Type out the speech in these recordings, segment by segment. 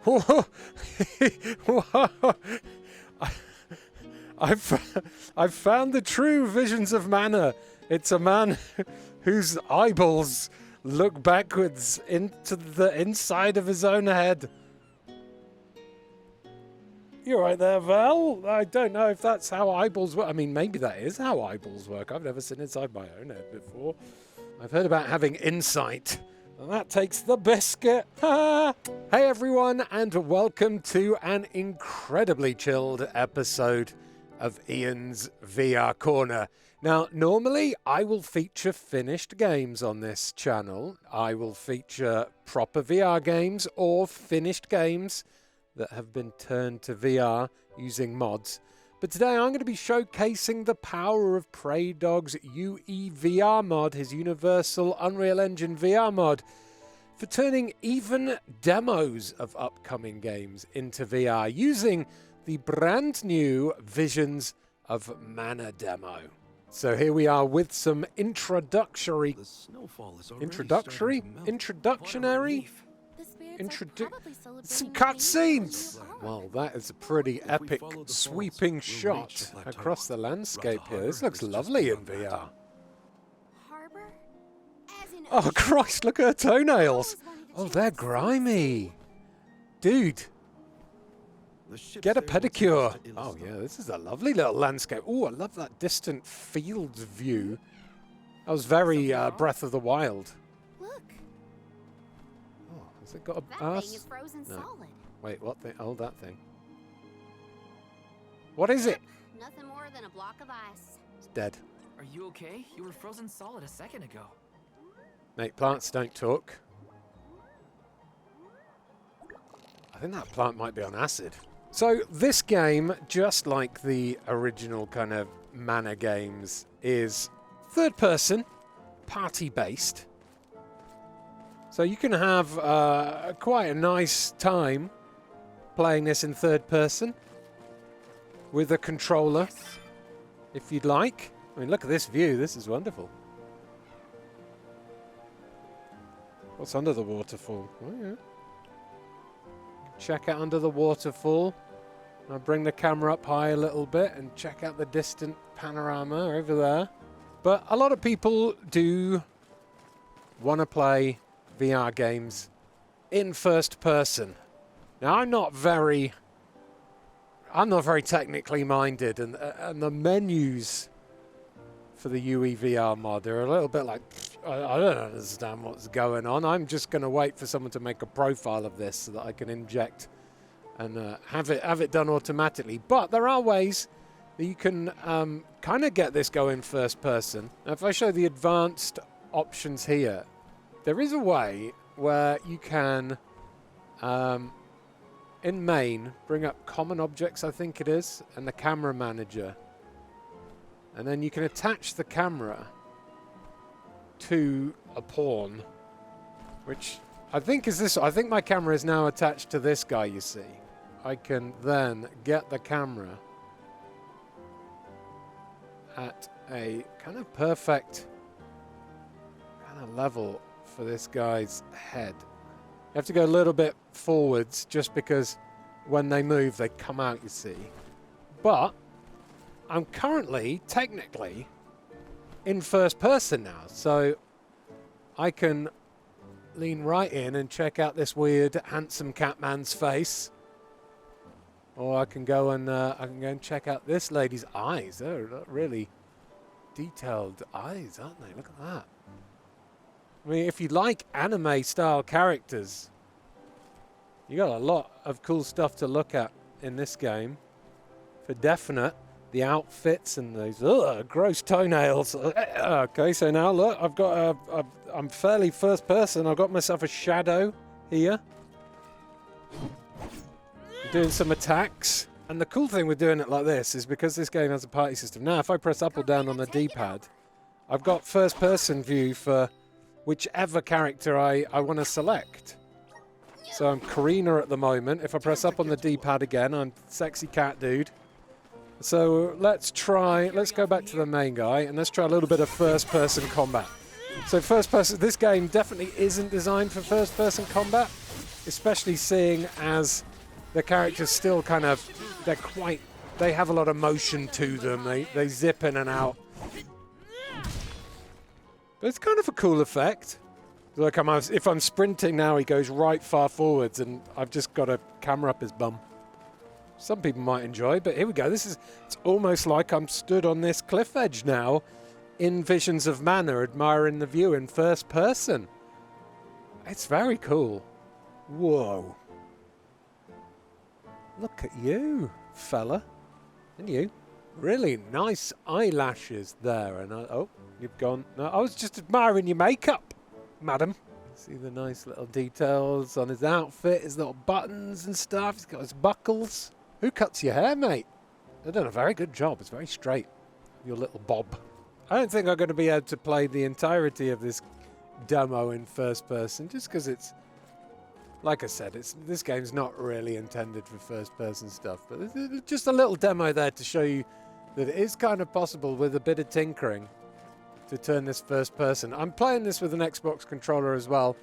Whoa. Whoa. I've found the true visions of mana. It's a man whose eyeballs look backwards into the inside of his own head. You're right there, Val. I don't know if that's how eyeballs work. I mean, maybe that is how eyeballs work. I've never seen inside my own head before. I've heard about having insight. And that takes the biscuit. Hey everyone, and welcome to an incredibly chilled episode of Ian's VR Corner. Now, normally I will feature finished games on this channel. I will feature proper VR games or finished games that have been turned to VR using mods. But today I'm going to be showcasing the power of Praydog's UEVR mod, his Universal Unreal Engine VR mod, for turning even demos of upcoming games into VR using the brand new Visions of Mana demo. So here we are with some introductionary some cutscenes. Well, that is a pretty epic sweeping shot across the landscape here. This looks lovely in VR. Oh Christ, look at her toenails. Oh, they're grimy. Dude, get a pedicure. Oh yeah, this is a lovely little landscape. Oh, I love that distant fields view. That was very Breath of the Wild. Has it got a ass? Thing is frozen solid. Wait, what thing? Oh, that thing. What is it? Nothing more than a block of ice. It's dead. Are you okay? You were frozen solid a second ago. Mate, plants don't talk. I think that plant might be on acid. So this game, just like the original kind of Mana games, is third person, party based. So you can have quite a nice time playing this in third person with a controller, if you'd like. I mean, look at this view. This is wonderful. What's under the waterfall? Oh, yeah. Check out under the waterfall. I'll bring the camera up high a little bit and check out the distant panorama over there. But a lot of people do want to play VR games in first person. Now I'm not very technically minded, and the menus for the UEVR mod are a little bit like, I don't understand what's going on. I'm just going to wait for someone to make a profile of this so that I can inject and have it done automatically. But there are ways that you can kind of get this going first person. Now, if I show the advanced options here, there is a way where you can, in main, bring up common objects, I think it is, and the camera manager. And then you can attach the camera to a pawn, which I think is this. I think my camera is now attached to this guy, you see. I can then get the camera at a kind of perfect kind of level for this guy's head. You have to go a little bit forwards just because when they move they come out, you see. But I'm currently technically in first person now, so I can lean right in and check out this weird handsome Catman's face, or I can go and check out this lady's eyes. They're really detailed eyes, aren't they? Look at that. I mean, if you like anime-style characters, you got a lot of cool stuff to look at in this game. For definite, the outfits and those gross toenails. Okay, so now look, I've got I'm fairly first person. I've got myself a shadow here. I'm doing some attacks. And the cool thing with doing it like this is because this game has a party system. Now, if I press up or down on the D-pad, I've got first person view for whichever character I want to select. So I'm Karina at the moment. If I press up on the D-pad again, I'm sexy cat dude. So let's go back to the main guy and let's try a little bit of first person combat. So first person, this game definitely isn't designed for first person combat. especially seeing as the characters still kind of, they have a lot of motion to them. They zip in and out. But it's kind of a cool effect. Look, if I'm sprinting now, he goes right far forwards, and I've just got a camera up his bum. Some people might enjoy, but here we go. It's almost like I'm stood on this cliff edge now in Visions of Mana, admiring the view in first person. It's very cool. Whoa. Look at you, fella. And you. Really nice eyelashes there. And oh, you've gone. No, I was just admiring your makeup, madam. See the nice little details on his outfit, his little buttons and stuff. He's got his buckles. Who cuts your hair, mate? They've done a very good job. It's very straight. Your little bob. I don't think I'm going to be able to play the entirety of this demo in first person, just because it's, like I said, this game's not really intended for first person stuff. But there's just a little demo there to show you that it is kind of possible with a bit of tinkering to turn this first person. I'm playing this with an Xbox controller as well.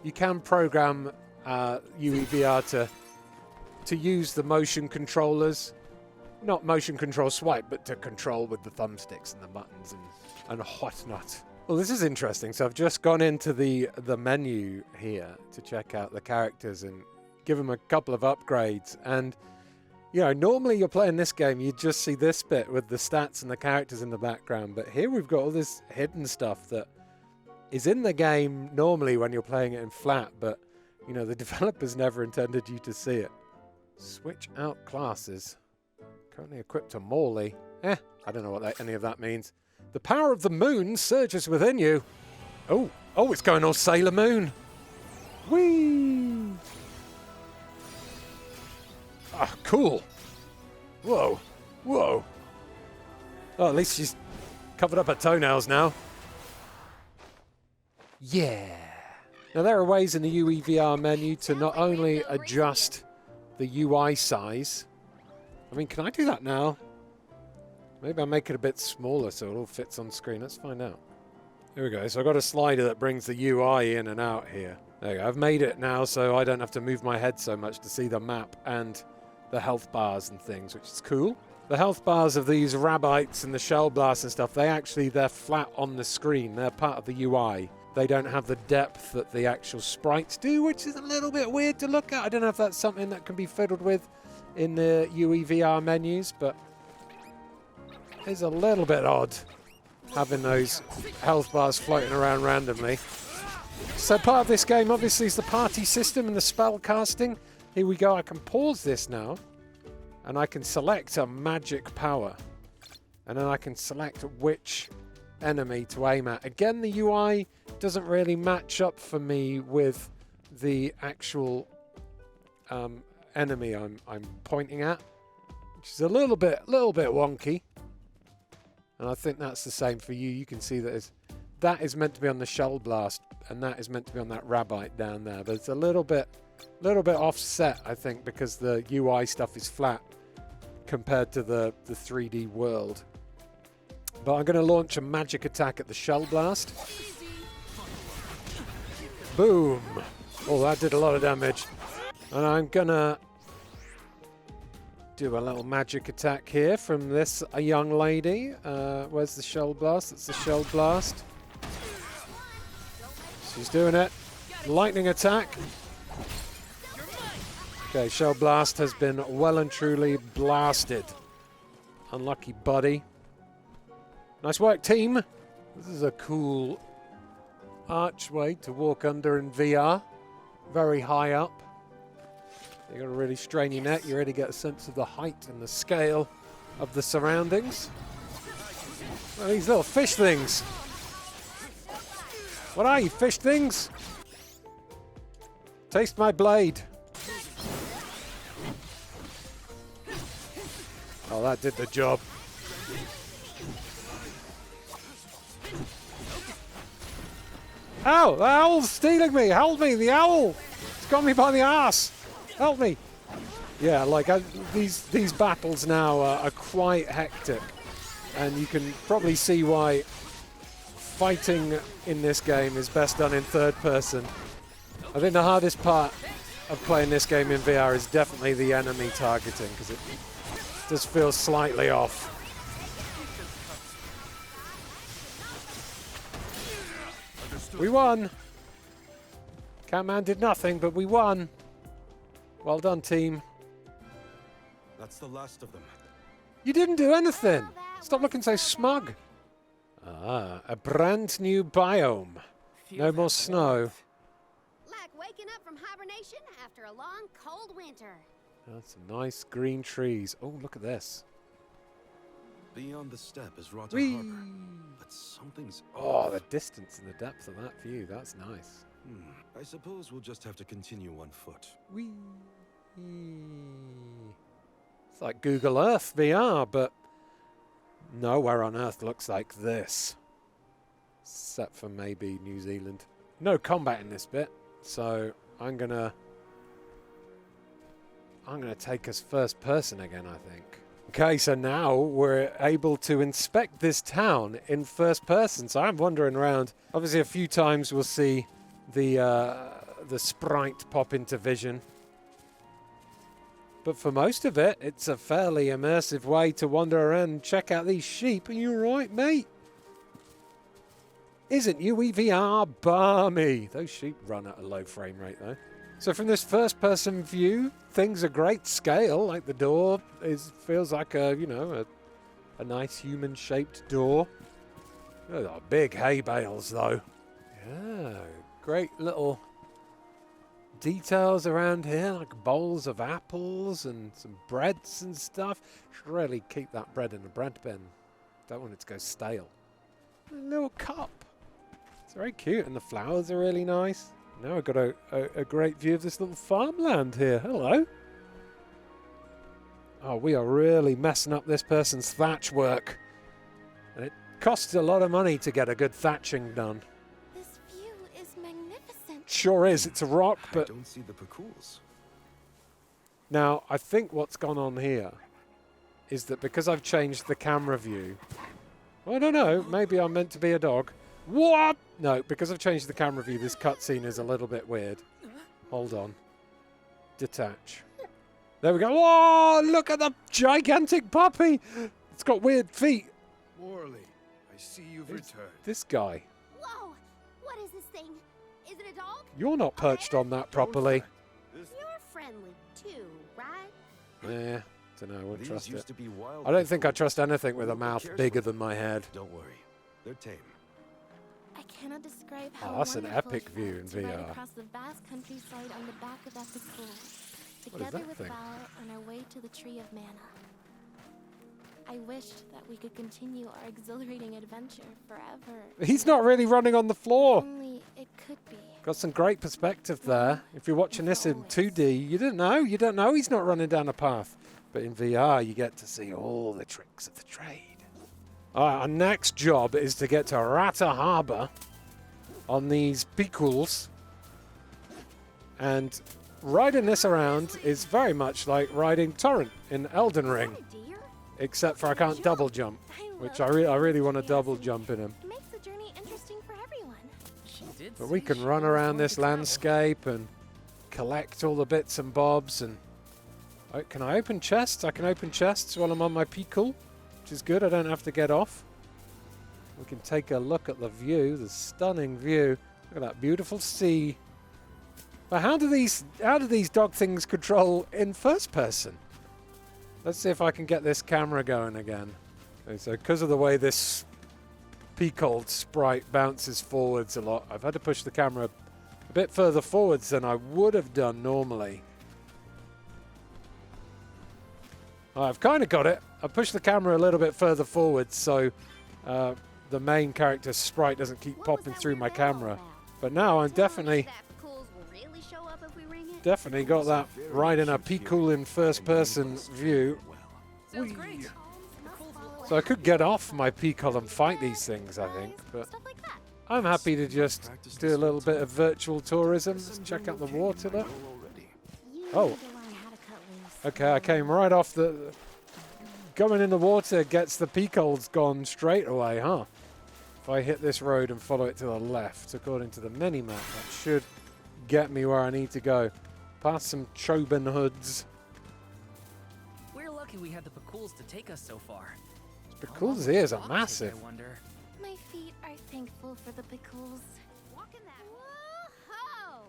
You can program UEVR to use the motion controllers. Not motion control swipe, but to control with the thumbsticks and the buttons and whatnot. Well, this is interesting. So I've just gone into the menu here to check out the characters and give them a couple of upgrades. And, you know, normally you're playing this game, you just see this bit with the stats and the characters in the background. But here we've got all this hidden stuff that is in the game normally when you're playing it in flat. But, you know, the developers never intended you to see it. Switch out classes. Currently equipped to Morley. I don't know what any of that means. The power of the moon surges within you. Oh, it's going all Sailor Moon. Whee! Ah, cool. Whoa. Oh, at least she's covered up her toenails now. Yeah. Now, there are ways in the UEVR menu to not only adjust the UI size. I mean, can I do that now? Maybe I'll make it a bit smaller so it all fits on screen. Let's find out. Here we go. So I've got a slider that brings the UI in and out here. There you go. I've made it now so I don't have to move my head so much to see the map and the health bars and things, which is cool. The health bars of these Rabbites and the Shell Blast and stuff, they're flat on the screen. They're part of the UI. They don't have the depth that the actual sprites do, which is a little bit weird to look at. I don't know if that's something that can be fiddled with in the UEVR menus, but it's a little bit odd having those health bars floating around randomly. So part of this game obviously is the party system and the spell casting. Here we go. I can pause this now and I can select a magic power, and then I can select which enemy to aim at. Again, the UI doesn't really match up for me with the actual enemy I'm pointing at, which is a little bit wonky. And I think that's the same for you. You can see that is meant to be on the Shell Blast, and that is meant to be on that Rabbite down there. But it's a little bit offset, I think, because the UI stuff is flat compared to the 3D world. But I'm going to launch a magic attack at the Shell Blast. Boom! Oh, that did a lot of damage. And I'm going to do a little magic attack here from this young lady. Where's the Shell Blast? It's the Shell Blast. She's doing it. Lightning attack. Okay, Shell Blast has been well and truly blasted. Unlucky buddy. Nice work, team. This is a cool archway to walk under in VR. Very high up. You've got to really strain your neck. You really get a sense of the height and the scale of the surroundings. Oh, these little fish things. What are you, fish things? Taste my blade. Oh, that did the job. Ow! The owl's stealing me! Help me! The owl! It's got me by the arse! Help me! Yeah, like these battles now are quite hectic, and you can probably see why fighting in this game is best done in third person. I think the hardest part of playing this game in VR is definitely the enemy targeting, because it does feel slightly off. We won! Catman did nothing, but we won. Well done, team. That's the last of them. You didn't do anything. Well, that Stop looking so was smug. Ah, a brand new biome. Feel No that more snow. warmth. Like waking up from hibernation after a long, cold winter. That's some nice green trees. Oh, look at this. Beyond the steppe is Rotter Whee! Harbor, but something's Oh, off. the distance and the depth of that view. That's nice. I suppose we'll just have to continue on foot. Whee! It's like Google Earth VR, but nowhere on Earth looks like this. Except for maybe New Zealand. No combat in this bit, so I'm gonna take us first person again, I think. Okay, so now we're able to inspect this town in first person. So I'm wandering around. Obviously, a few times we'll see the sprite pop into vision. But for most of it, it's a fairly immersive way to wander around and check out these sheep. Are you right, mate? Isn't UEVR balmy? Those sheep run at a low frame rate, though. So from this first-person view, things are great scale. Like the door feels like a nice human-shaped door. Those are big hay bales, though. Yeah, great little details around here, like bowls of apples and some breads and stuff. Should really keep that bread in a bread bin. Don't want it to go stale. A little cup. It's very cute, and the flowers are really nice. Now I've got a great view of this little farmland here. Hello. Oh, we are really messing up this person's thatch work. And it costs a lot of money to get a good thatching done. This view is magnificent. Sure is. It's a rock, I but don't see the parcouls. now I think what's gone on here is that because I've changed the camera view. I don't know. Maybe I'm meant to be a dog. What? No, because I've changed the camera view, this cutscene is a little bit weird. Hold on. Detach. There we go. Oh, look at the gigantic puppy. It's got weird feet. Morley, I see you've Who's returned. this guy? Whoa! What is this thing? Is it a dog? You're not perched on that properly. This, You're friendly too, right? Yeah, don't know. I wouldn't these trust used it. to be wild I don't think I before. trust anything with a Who mouth cares bigger what- than my head. Don't worry, they're tame. I cannot describe how Oh, that's an wonderful epic it view felt in to ride VR. across the vast countryside on the back of Epic Bull, What is together that with thing? Val on our way to the Tree of Mana. I wished that we could continue our exhilarating adventure forever. He's not really running on the floor. Only it could be. Got some great perspective there. If you're watching this in 2D, you don't know he's not running down a path. But in VR, you get to see all the tricks of the trade. All right, our next job is to get to Rotter Harbor on these beacles. And riding this around is very much like riding Torrent in Elden Ring. Is that a deer? Except for I can't double jump, which I really want to double jump in him. It makes the journey interesting for everyone. She did But we say can she run always around wanted this to travel. landscape and collect all the bits and bobs. And can I open chests? I can open chests while I'm on my Peakle, which is good. I don't have to get off. We can take a look at the view, the stunning view. Look at that beautiful sea. But how do these dog things control in first person? Let's see if I can get this camera going again. Okay, so because of the way this Peacold sprite bounces forwards a lot, I've had to push the camera a bit further forwards than I would have done normally. I've kind of got it. I pushed the camera a little bit further forwards so the main character's sprite doesn't keep What was popping that through weird my arrow camera. about? But now I'm Telling me definitely that cools will really show up if we ring it? Definitely got that right in a Peacool in first person view. Sounds Whee. great. So I could get off my Peacool and fight these things, I think. But Stuff like that. I'm happy to just do a little bit of virtual tourism. Let's check out the water look. You Oh. need to learn how to cut loose. Okay, I came right off the... Going in the water gets the Peacold's gone straight away, huh? If I hit this road and follow it to the left, according to the mini-map, that should get me where I need to go. past some Choban hoods. We're lucky we had the Pakuls to take us so far. Pakul's ears are I massive. wonder. My feet are thankful for the pickles. Walking that. Whoa!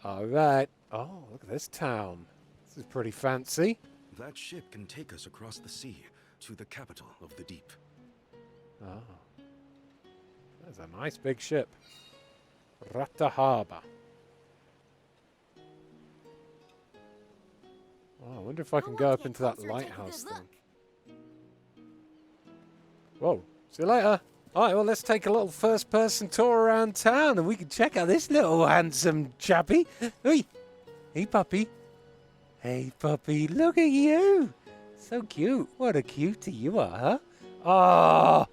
All right. Oh, look at this town. This is pretty fancy. That ship can take us across the sea to the capital of the deep. Oh. That's a nice big ship. Rata Harbour. Oh, I wonder if I can go up into that lighthouse thing. Whoa. See you later. All right, well, let's take a little first-person tour around town, and we can check out this little handsome chappy. Hey, hey, puppy. Hey, puppy, look at you. So cute. What a cutie you are, huh? Oh,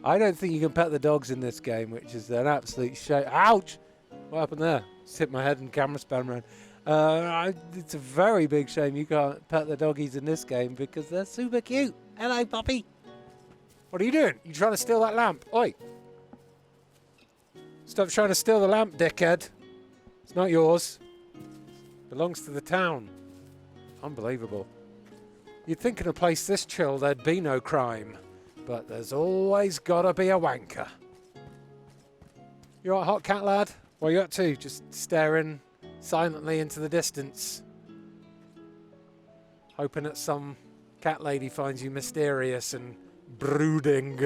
I don't think you can pet the dogs in this game, which is an absolute shame. Ouch! What happened there? Just hit my head and camera span around. It's a very big shame you can't pet the doggies in this game because they're super cute. Hello, puppy. What are you doing? You trying to steal that lamp? Oi! Stop trying to steal the lamp, dickhead. It's not yours. It belongs to the town. Unbelievable. You'd think in a place this chill there'd be no crime. But there's always gotta be a wanker. You alright, hot cat lad? What are you up to? Just staring silently into the distance. Hoping that some cat lady finds you mysterious and brooding.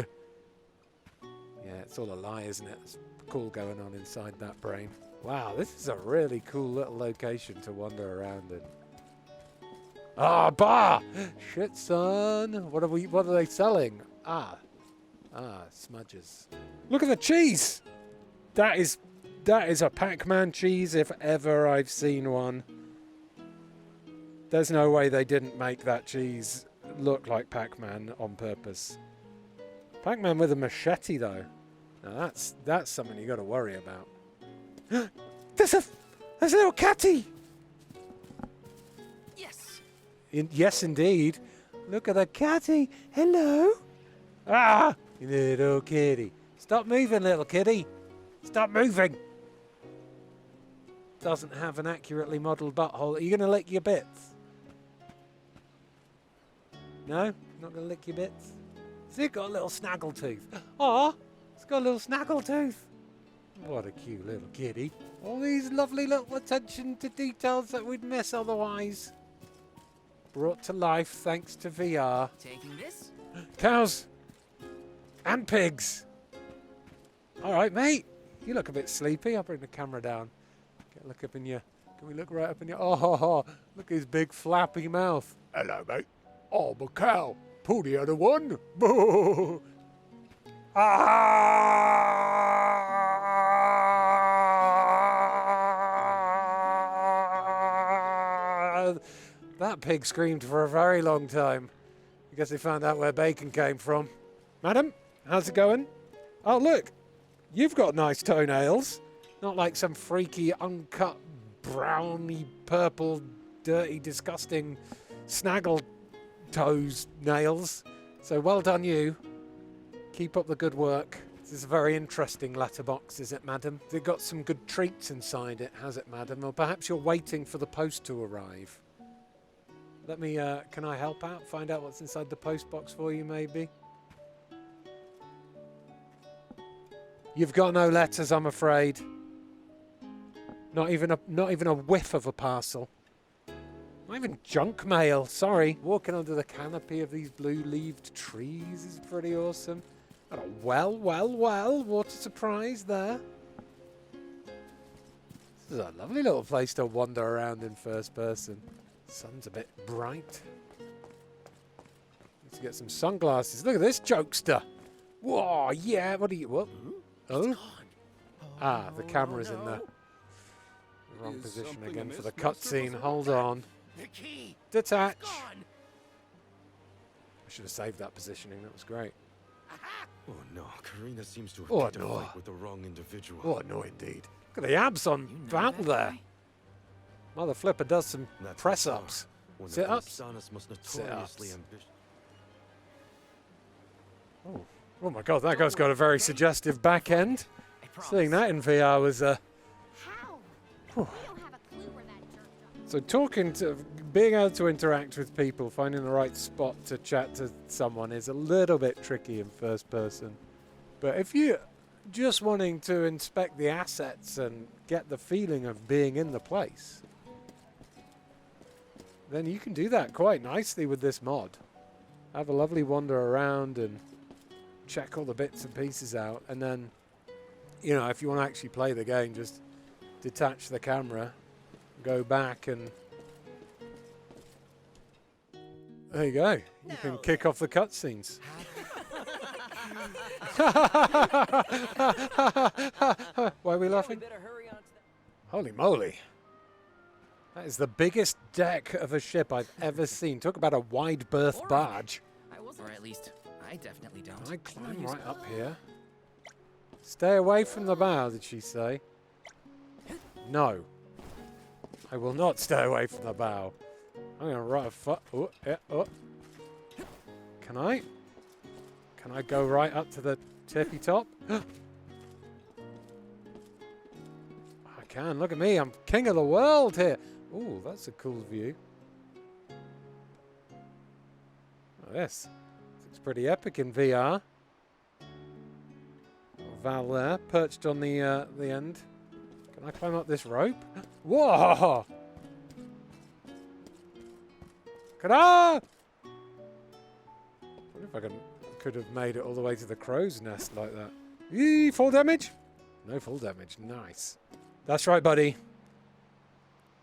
Yeah, it's all a lie, isn't it? It's cool going on inside that brain. Wow, this is a really cool little location to wander around in. Ah, bar! Shit, son. What are they selling? Ah, smudges. Look at the cheese! That is a Pac-Man cheese if ever I've seen one. There's no way they didn't make that cheese look like Pac-Man on purpose. Pac-Man with a machete, though. Now that's something you got to worry about. There's a little catty. Yes. Yes, indeed. Look at the catty. Hello. Ah, little kitty. Stop moving, little kitty. Stop moving. Doesn't have an accurately modelled butthole. Are you going to lick your bits? No? Not going to lick your bits? See, it's got a little snaggle tooth. Aw, it's got a little snaggle tooth. What a cute little kitty. All these lovely little attention to details that we'd miss otherwise. Brought to life thanks to VR. Taking this? Cows. And pigs. All right, mate. You look a bit sleepy. I'll bring the camera down. Look up in your... Can we look right up in your... Oh, look at his big flappy mouth. Hello, mate. Oh, I'm a cow. Pull the other one. That pig screamed for a very long time. I guess they found out where bacon came from. Madam, how's it going? Oh, look. You've got nice toenails. Not like some freaky, uncut, browny, purple, dirty, disgusting snaggle toes nails. So well done you. Keep up the good work. This is a very interesting letterbox, is it, madam? They've got some good treats inside it, has it, madam? Or perhaps you're waiting for the post to arrive. Let me, can I help out? Find out what's inside the post box for you, maybe? You've got no letters, I'm afraid. Not even a whiff of a parcel. Not even junk mail, sorry. Walking under the canopy of these blue-leaved trees is pretty awesome. Got a well, water surprise there. This is a lovely little place to wander around in first person. Sun's a bit bright. Let's get some sunglasses. Look at this jokester. Whoa, yeah, what are you, what? Oh? Ah, the camera's in the wrong position again for the cutscene. Hold on. The key. Detach. Gone. I should have saved that positioning. That was great. Oh no, Karina seems to have Oh, picked a no. fight with the wrong individual. Oh, no, indeed. Look at the abs on You know Val that there. guy? Mother Flipper does some That's press-ups. One of Sit-ups. Gonzalez must Sit-ups. notoriously ambitious. Oh my god, that guy's got a very suggestive back end. I promise. Seeing that in VR was How? We don't have a clue where that jerk So being able to interact with people, finding the right spot to chat to someone is a little bit tricky in first person. But if you're just wanting to inspect the assets and get the feeling of being in the place, then you can do that quite nicely with this mod. Have a lovely wander around and check all the bits and pieces out. And then, you know, if you want to actually play the game, just detach the camera, go back, and there you go. You can kick off the cutscenes. Why are we laughing? Holy moly. That is the biggest deck of a ship I've ever seen. Talk about a wide berth barge. Or at least, I definitely don't. Can I climb right up here? Stay away from the bow, did she say? No. I will not stay away from the bow. I'm going to write a foot. Oh, yeah, oh. Can I? Can I go right up to the tippy top? I can. Look at me. I'm king of the world here. Ooh, that's a cool view. Oh, this looks pretty epic in VR. Val there, perched on the end. Can I climb up this rope? Whoa! Can I? I wonder if I could have made it all the way to the crow's nest like that. Eee, full damage? No full damage. Nice. That's right, buddy.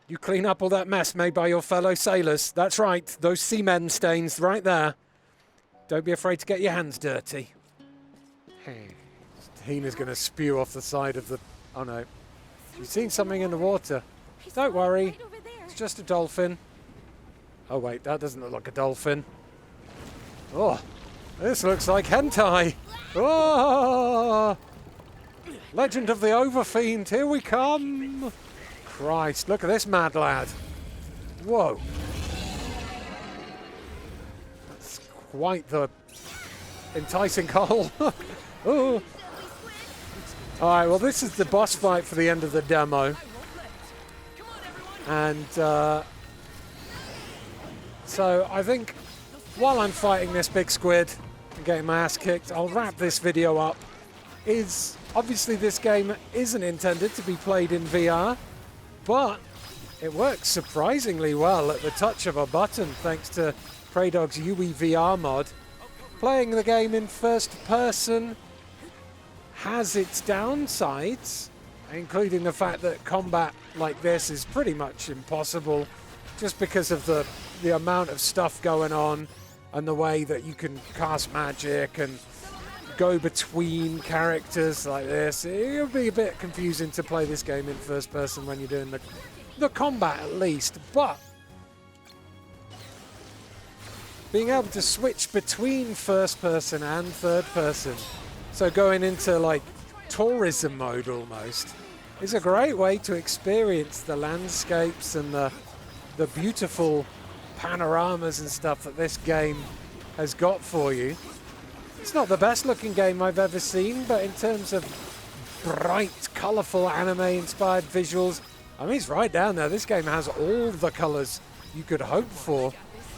You clean up all that mess made by your fellow sailors. That's right. Those seamen stains right there. Don't be afraid to get your hands dirty. Hina's going to spew off the side of the... Oh, no. She's seen something in the water. Don't worry. It's just a dolphin. Oh, wait. That doesn't look like a dolphin. Oh, this looks like hentai. Oh! Legend of the Overfiend. Here we come. Christ, look at this mad lad. Whoa. That's quite the enticing hole. Oh. Alright, well this is the boss fight for the end of the demo. And so I think while I'm fighting this big squid and getting my ass kicked, I'll wrap this video up. Obviously this game isn't intended to be played in VR, but it works surprisingly well at the touch of a button thanks to Praydog's UEVR mod. Playing the game in first person has its downsides, including the fact that combat like this is pretty much impossible just because of the amount of stuff going on and the way that you can cast magic and go between characters like this. It'll be a bit confusing to play this game in first person when you're doing the combat at least, but being able to switch between first person and third person, so going into like tourism mode almost, is a great way to experience the landscapes and the beautiful panoramas and stuff that this game has got for you. It's not the best looking game I've ever seen, but in terms of bright, colourful anime-inspired visuals, I mean, it's right down there. This game has all the colours you could hope for.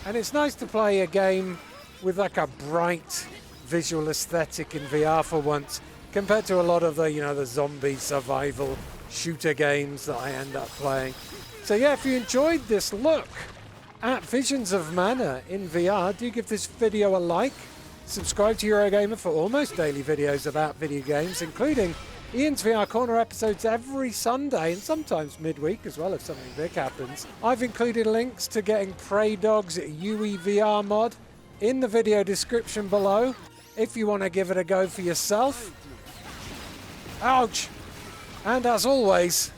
And it's nice to play a game with like a bright visual aesthetic in VR for once, compared to a lot of the, you know, the zombie survival shooter games that I end up playing. So yeah, if you enjoyed this look at Visions of Mana in VR, do give this video a like. Subscribe to Eurogamer for almost daily videos about video games, including Ian's VR Corner episodes every Sunday and sometimes midweek as well if something big happens. I've included links to getting Praydog's UEVR mod in the video description below if you want to give it a go for yourself. Ouch! And as always,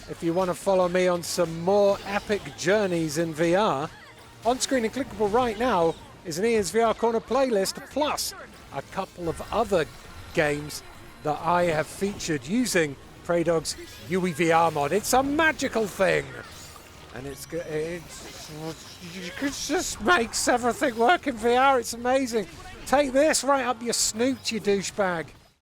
if you want to follow me on some more epic journeys in VR, on screen and clickable right now is an Ian's VR Corner playlist, plus a couple of other games that I have featured using Praydog's UEVR mod. It's a magical thing, and it just makes everything work in VR. It's amazing. Take this right up your snoot, you douchebag.